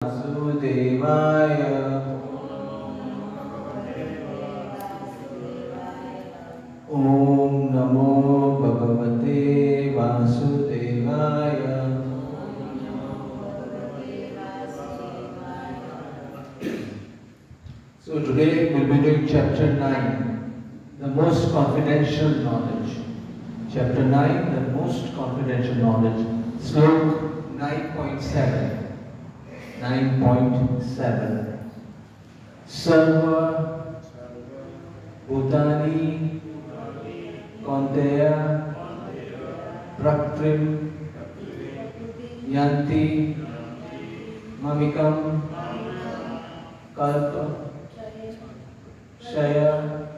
Vasudevaya. Om Namo Bhagavate Vasudevaya. So today we'll be doing chapter 9, the most confidential knowledge. Chapter 9, the most confidential knowledge. Slok 9.7. 9.7. Sarva Bhutani Kaunteya Prakrim Yanti Mamikam Kalpa Shaya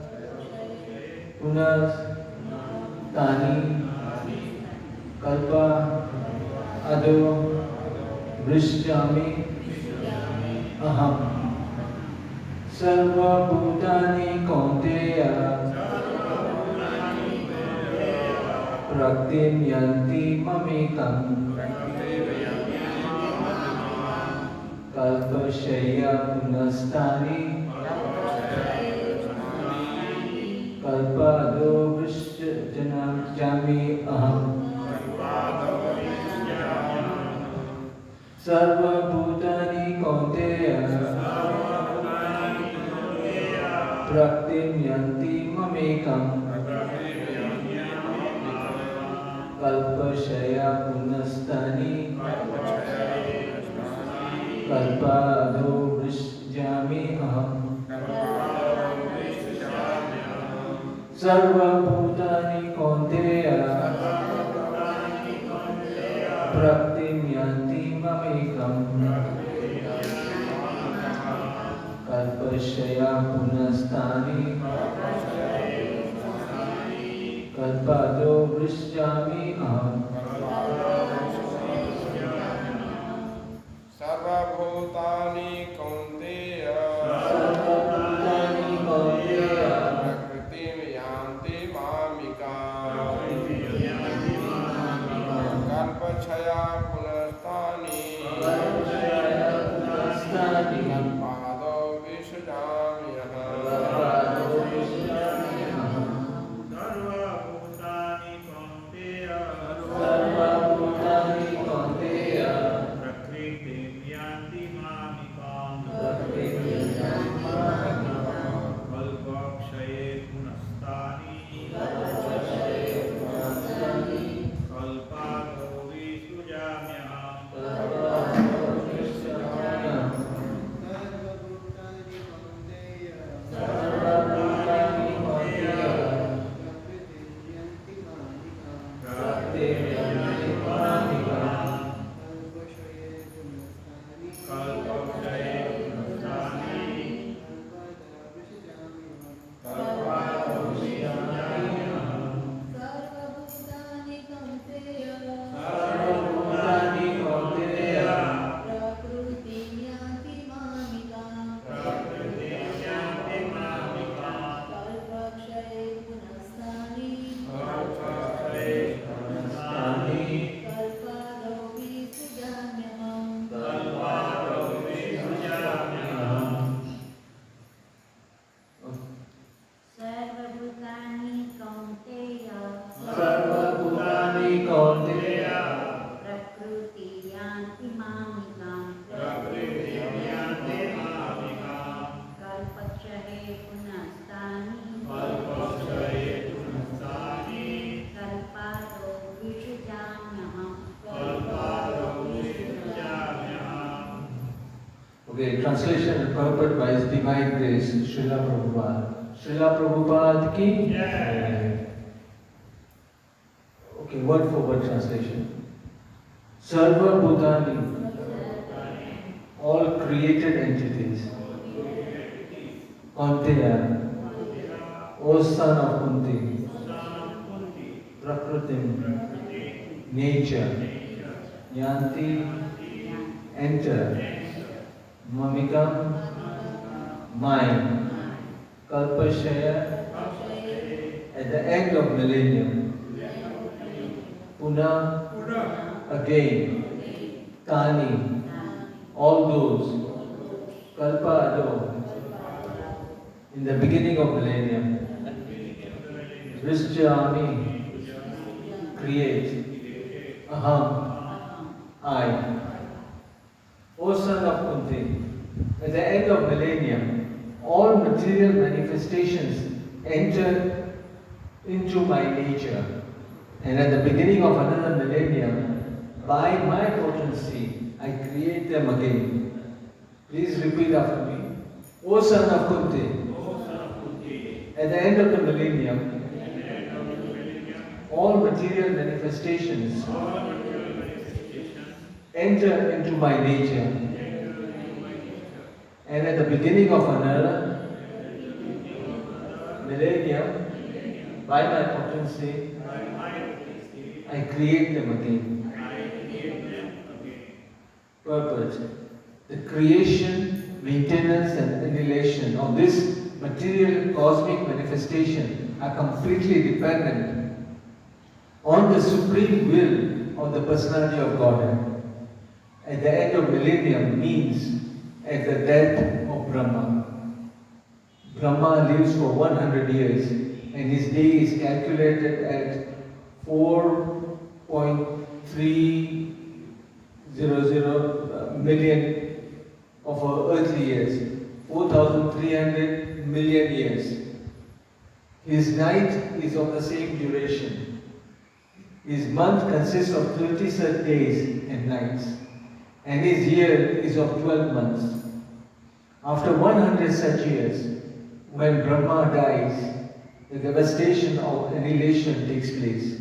Punas Tani Kalpa Ado Vrishyami Aham Sarva Bhutani Kaunteya Praktim Yanti Mamikam Kalpa Shaya Punastani Kalpa Ado Vrishyami Aham Sarva Bhutani Kaunteya Praktim Yanti Mamekam Kalpa Shaya Punastani Kalpa Ado Vrishyami Aham Sarva Bhutani Kaunteya Praktim Yanti Mamekam Kalpashaya Punastani Kalpado Vrishyami Aham Sarva Bhutani Kaunteya Prakritim Yanti Mamikam Kalpachaya Punastani Kalpado Vrishyami Okay, translation and purport by His Divine Grace, Srila Prabhupada. Srila Prabhupada ki? Okay, word for word translation. Sarva Bhutani, all created entities. Kaunteya, O son of Kunti. Prakritim, nature. Yanti, enter. Mamikam, mind. Kalpashaya, at the end of millennium. Puna, again. Tani, all those, Kalpa Ado, in the beginning of millennium, Vishjami, create, Aham, I. O son of Kunti, at the end of millennium, all material manifestations enter into my nature. And at the beginning of another millennium, by my potency, I create them again. Please repeat after me. O son of Kunti, at the end of the millennium, all material manifestations enter into my nature. And at the beginning of another millennium, by my potency, I create them again. Purpose. The creation, maintenance and annihilation of this material cosmic manifestation are completely dependent on the supreme will of the personality of Godhead. At the end of millennium means at the death of Brahma. Brahma lives for 100 years and his day is calculated at 4.300 million of our earthly years, 4,300 million years. His night is of the same duration. His month consists of 30 days and nights, and his year is of 12 months. After 100 such years, when Brahma dies, the devastation of annihilation takes place.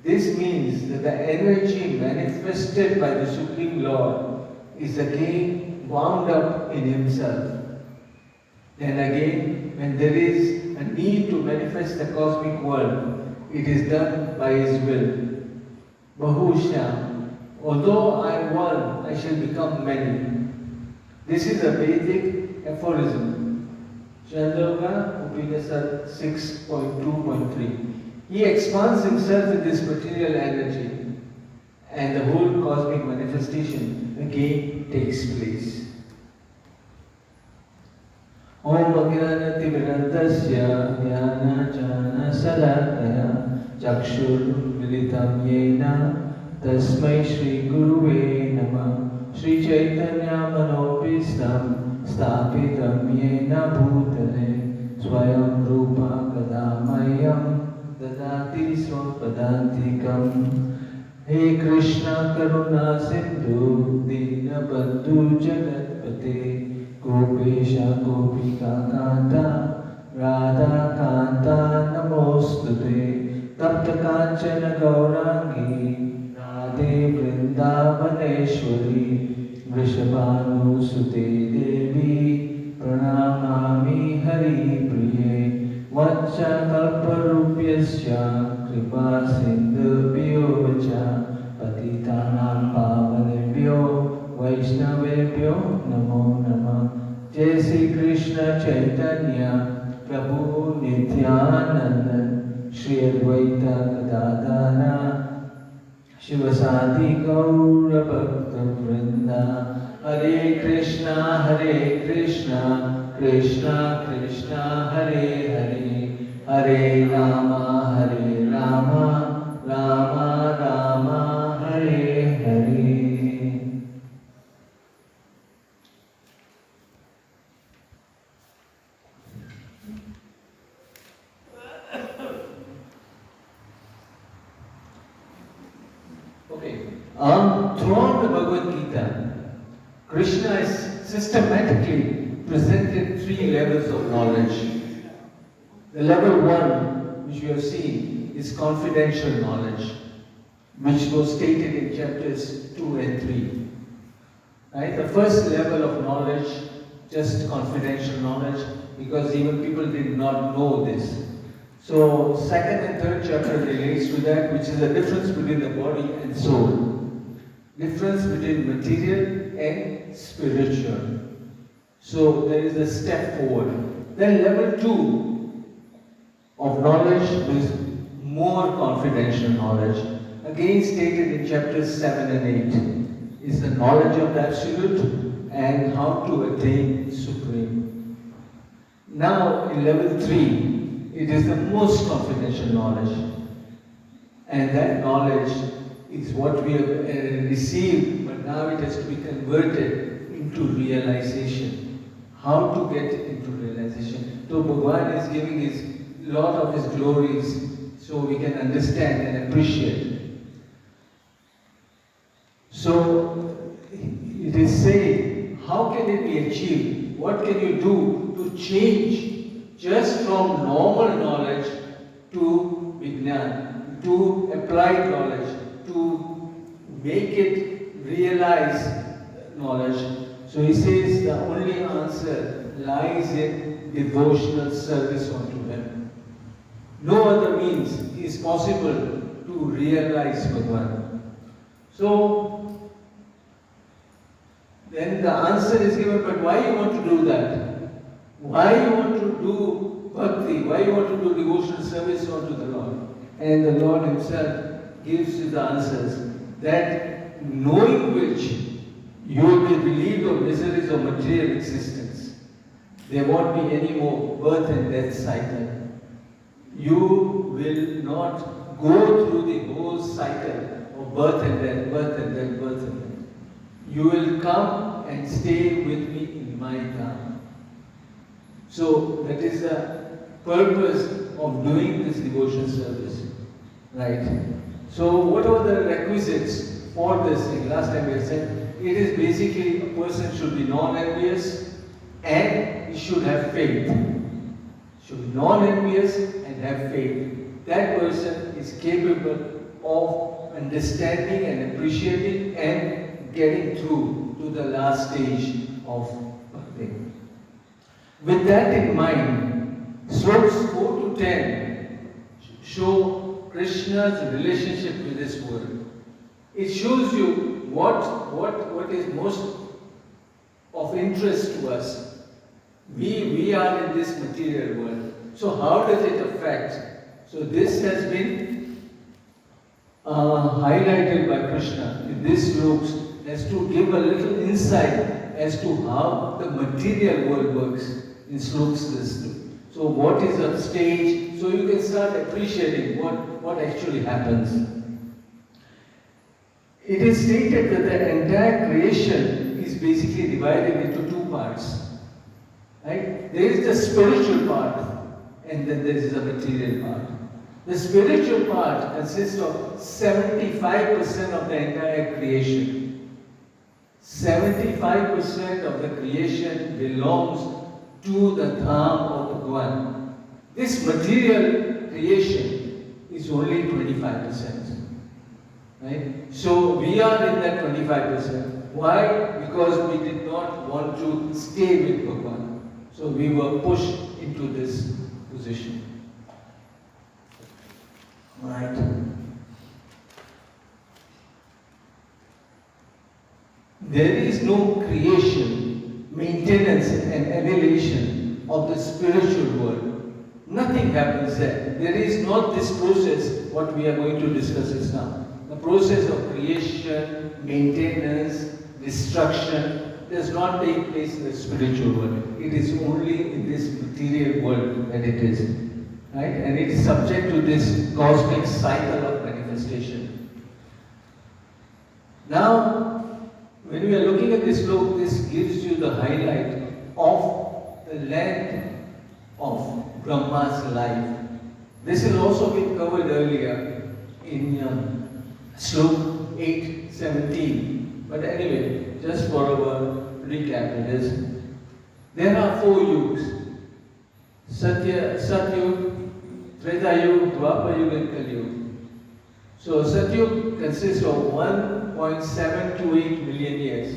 This means that the energy manifested by the Supreme Lord is again wound up in himself. Then again, when there is a need to manifest the cosmic world, it is done by his will. Bahusha, although I am one, I shall become many. This is a Vedic aphorism. Chandogya Upanishad 6.2.3. He expands himself in this material energy and the whole cosmic manifestation again takes place. Om Agyanati Virantasya Jnana Jana Salakaya Chakshur Militam Yena Tasmai Shri Guruve Namah Shri Chaitanya Manopistam Stapitam Yena Bhutale Swayam Rupa Kadamayam Dadati Swapadantikam. He Krishna Karuna Sindhu Dinabandhu Jagatpate Gopesha Gopika Kanta Radha Kanta Namostute Tapta Kanchana Gaurangi Radhe Vrindavaneshwari Vrishabhanu Sute Devi Pranamami Hari Priye Vacha Kalparupyasya Kripa Sindhubhyo Vacha Patitanam Pavanebhyo Vaishnavebhyo Namo Namah. Jai Sri Krishna Chaitanya Prabhu Nityananda Shri Advaita Gadadhara Shivasati Gaura Bhakta Vrinda. Hare Krishna Krishna Krishna Hare Hare Hare Rama Rama Rama Hare Hare. Okay. Throughout the Bhagavad Gita, Krishna is systematically presented three levels of knowledge. The level one, which we have seen, is confidential knowledge, which was stated in chapters 2 and 3. Right? The first level of knowledge, just confidential knowledge, because even people did not know this. So, second and third chapter relates to that, which is the difference between the body and soul. Difference between material and spiritual. So, there is a step forward. Then level 2 of knowledge is more confidential knowledge. Again stated in chapters 7 and 8. Is the knowledge of the Absolute and how to attain Supreme. Now in level 3, it is the most confidential knowledge. And that knowledge is what we have received, but now it has to be converted into realization. How to get into realization? So Bhagavan is giving his lot of his glories so we can understand and appreciate. So it is saying, how can it be achieved? What can you do to change just from normal knowledge to Vijnana, to applied knowledge, to make it realize knowledge? So he says the only answer lies in devotional service unto Him. No other means is possible to realize Bhagavan. So, then the answer is given, but why you want to do that? Why you want to do bhakti? Why you want to do devotional service unto the Lord? And the Lord Himself gives you the answers, that knowing which you will be relieved of miseries of material existence. There won't be any more birth and death cycle. You will not go through the whole cycle of birth and death, birth and death, birth and death. You will come and stay with me in my Dham. So that is the purpose of doing this devotion service. Right? So what are the requisites for this thing? Last time we had said, it is basically a person should be non-envious and he should have faith. Should be non-envious and have faith. That person is capable of understanding and appreciating and getting through to the last stage of bhakti. With that in mind, slokas 4 to 10 show Krishna's relationship with this world. It shows you what is most of interest to us. We are in this material world. So how does it affect? So this has been highlighted by Krishna in this slokas as to give a little insight as to how the material world works in slokas this. So what is on stage? So you can start appreciating what actually happens. It is stated that the entire creation is basically divided into two parts. Right? There is the spiritual part and then there is the material part. The spiritual part consists of 75% of the entire creation. 75% of the creation belongs to the Dham of Bhagavan. This material creation is only 25%. Right? So we are in that 25%. Why? Because we did not want to stay with Bhagavan. So we were pushed into this position. Right. There is no creation, maintenance and annihilation of the spiritual world. Nothing happens there. There is not this process, what we are going to discuss is now. The process of creation, maintenance, destruction does not take place in the spiritual world. It is only in this material world that it is. Right? And it is subject to this cosmic cycle of manifestation. Now, when we are looking at this sloka, this gives you the highlight of the length of Brahma's life. This has also been covered earlier in sloka 8:17. But anyway, just for our recap, it is there are 4 yugas: Satyug, Treta-yuga, Dwapar-yuga, and Kali-yuga. So Satyug consists of 1.728 million years.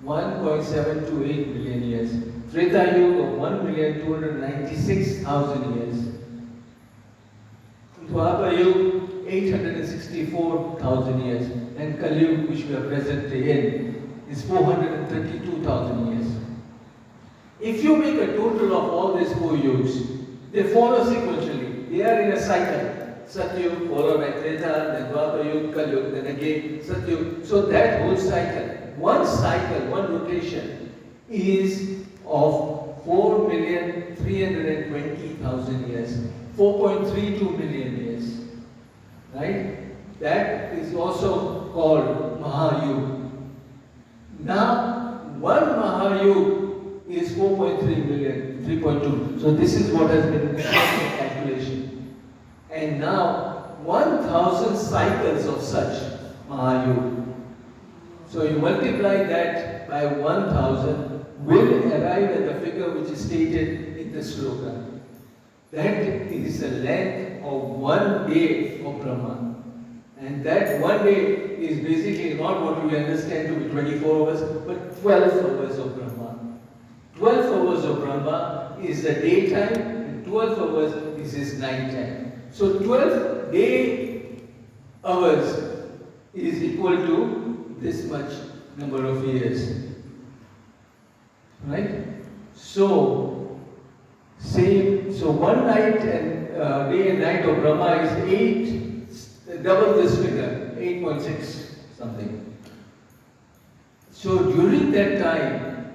1.728 million years. Treta-yuga of 1,296,000 years. Dwapar-yuga 864,000 years. And Kali-yuga, which we are presently in, is 432,000 years. If you make a total of all these 4 yugas, they follow sequentially. They are in a cycle. Satyug followed by Treta, then Dwapar Yuga, Kali Yuga, then again Satyug. So that whole cycle one cycle, one rotation is of 4,320,000 years, 4.32 million years, right? That is also called Mahayug. Now, one Mahayug is 4.3 million, 3.2. So this is what has been the calculation. And now, 1,000 cycles of such Mahayug. So you multiply that by 1,000, will arrive at the figure which is stated in the sloka. That is the length of 1 day for Brahma. And that 1 day is basically not what we understand to be 24 hours, but 12 hours of Brahma. 12 hours of Brahma is the daytime, and 12 hours is his nighttime. So 12 day hours is equal to this much number of years. Right? So, so 1 night and day and night of Brahma is 8, double this figure, 8.6 something. So during that time,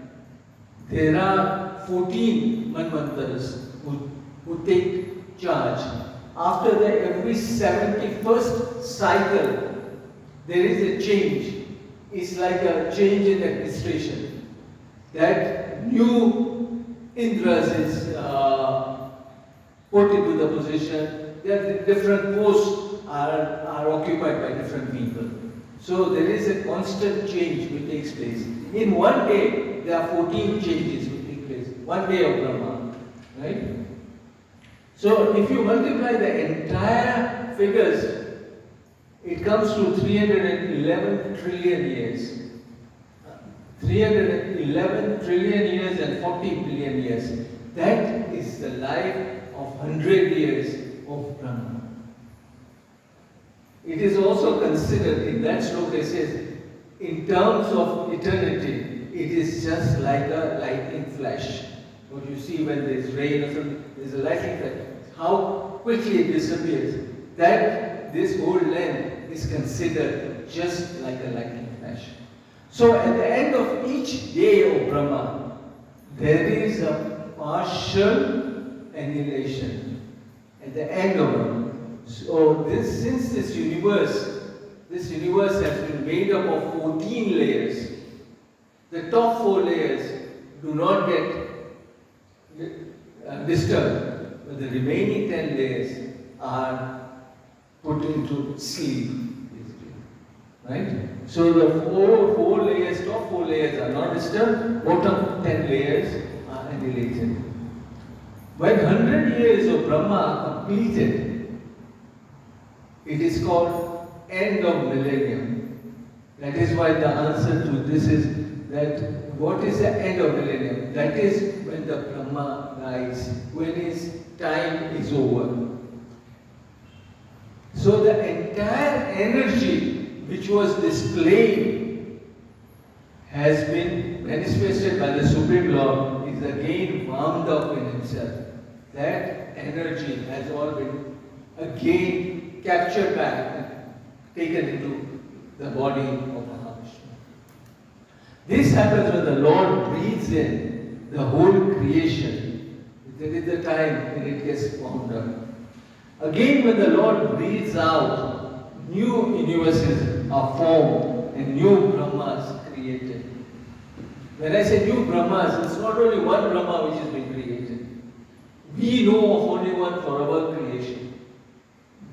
there are 14 Manvantaras who take charge. After that, every 71st cycle, there is a change. It's like a change in administration. That new Indras is put into the position. That different posts are occupied by different people. So there is a constant change which takes place. In 1 day, there are 14 changes which take place. 1 day of Brahma, right? So if you multiply the entire figures, it comes to 311 trillion years. 311 trillion years and 40 billion years. That is the life of 100 years of Brahma. It is also considered, in that sloka it says, in terms of eternity, it is just like a lightning flash. What you see when there is rain or something, there is a lightning flash. How quickly it disappears. That this whole length is considered just like a lightning flash. So at the end of each day of Brahma, there is a partial annihilation at the end of Brahma. So since this universe has been made up of 14 layers, the top 4 layers do not get disturbed, but the remaining 10 layers are put into sleep, right? So the four layers, top 4 layers are not disturbed, bottom 10 layers are annihilated. When 100 years of Brahma are completed, it is called end of millennium. That is why the answer to this is that what is the end of millennium? That is when the Brahma dies, when his time is over. So the entire energy which was displayed has been manifested by the Supreme Lord, is again wound up in himself. That energy has all been again captured back and taken into the body of Mahavishnu. This happens when the Lord breathes in the whole creation. That is the time when it gets wound up. Again, when the Lord breathes out, new universes are formed and new Brahmas created. When I say new Brahmas, it's not only one Brahma which has been created. We know of only one for our creation.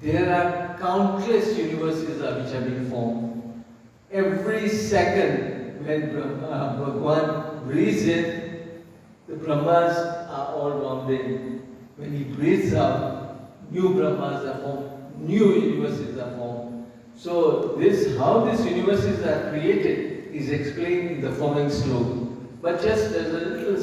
There are countless universes which have been formed. Every second when Bhagwan breathes in, the Brahmas are all wound in. When he breathes out, new Brahmas are formed, new universes are formed. So how these universes are created is explained in the following sloka. But just as a little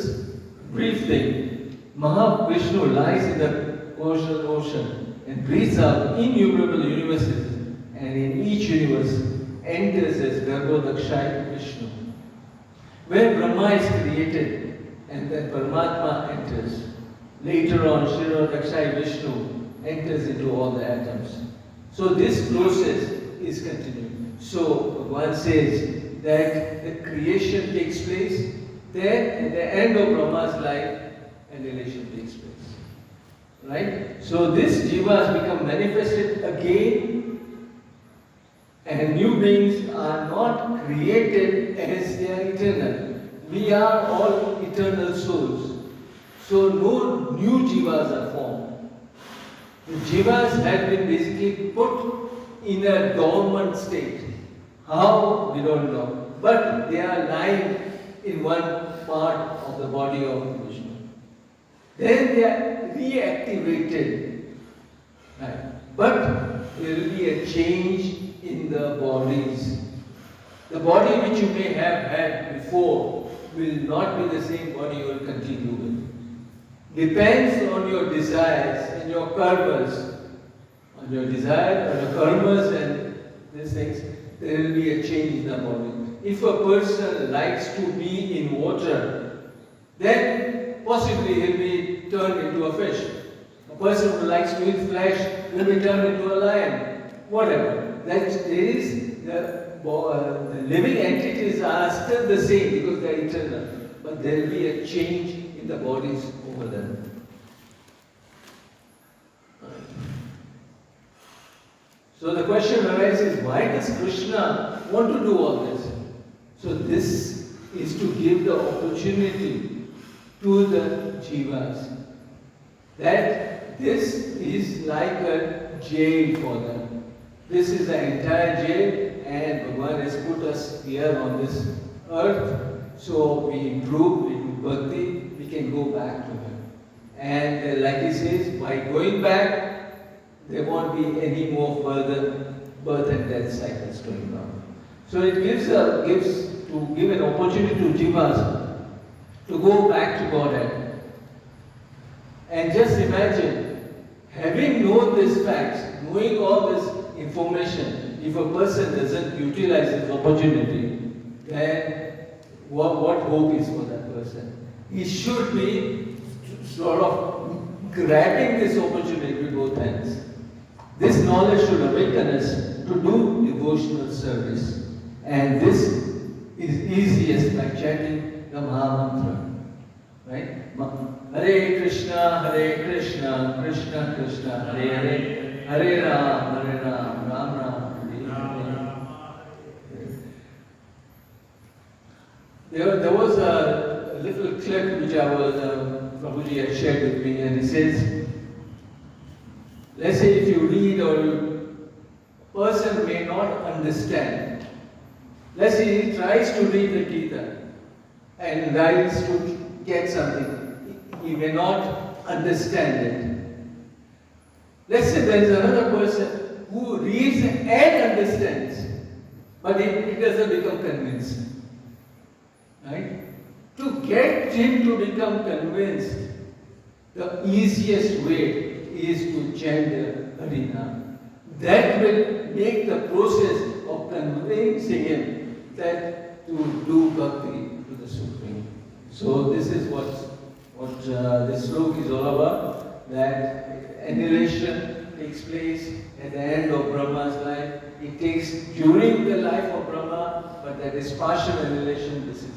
brief thing, Mahavishnu lies in the ocean and breathes out innumerable universes, and in each universe enters as Garbhodakshaya Vishnu. Where Brahma is created and then Paramatma enters. Later on, Kshirodakshaya Vishnu enters into all the atoms. So this process is continuing. So one says that the creation takes place, then at the end of Brahma's life, annihilation takes place. Right? So this jivas become manifested again, and new beings are not created as they are eternal. We are all eternal souls. So no new jivas are formed. The jivas have been basically put in a dormant state. How? We don't know. But they are lying in one part of the body of Vishnu. Then they are reactivated. Right. But there will be a change in the bodies. The body which you may have had before will not be the same body you will continue with. Depends on your desires and your karmas. On your desire, on your karmas and these things, there will be a change in the body. If a person likes to be in water, then possibly he will be turned into a fish. A person who likes to eat flesh will be turned into a lion. Whatever. That is the living entities are still the same because they are eternal. But there will be a change in the bodies over them. So the question arises, why does Krishna want to do all this? So this is to give the opportunity to the jivas that this is like a jail for them. This is the entire jail, and Bhagavan has put us here on this earth. So we improve, we do bhakti, we can go back to Him. And like he says, by going back, there won't be any more further birth and death cycles going on. So it gives to give an opportunity to jivas to go back to Godhead. And just imagine, having known these facts, knowing all this information, if a person doesn't utilize this opportunity, then what hope is for that person? He should be sort of grabbing this opportunity with both hands. This knowledge should awaken us to do devotional service. And this is easiest by chanting the Maha Mantra. Right? Hare Krishna, Krishna Krishna, Hare Hare, Hare Ram, Ram Ram, Hare Hare. There was a little clip which Prabhuji had shared with me, and he says, let's say if you read or person may not understand. Let's say he tries to read the Gita and tries to get something. He may not understand it. Let's say there is another person who reads and understands, but he doesn't become convinced. Right? To get him to become convinced, the easiest way is to chant the Harinam. That will make the process of convincing him that to do bhakti to the Supreme. So this is what this sloka is all about, that annihilation takes place at the end of Brahma's life. It takes during the life of Brahma, but that is partial annihilation. This is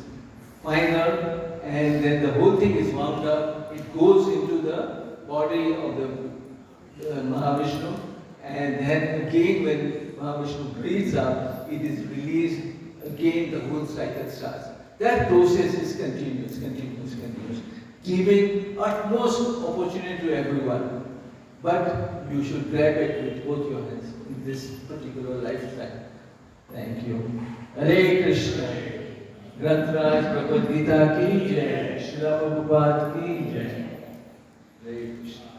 final, and then the whole thing is wound up. It goes into the body of the Mahavishnu, and then again when Mahavishnu breathes out, it is released. Again the whole cycle starts. That process is continuous, giving utmost opportunity to everyone. But you should grab it with both your hands in this particular lifetime. Thank you. Hare Krishna. Granth-raj Bhagavad Gita ki jai. Srila Prabhupada ki jai. Hare Krishna.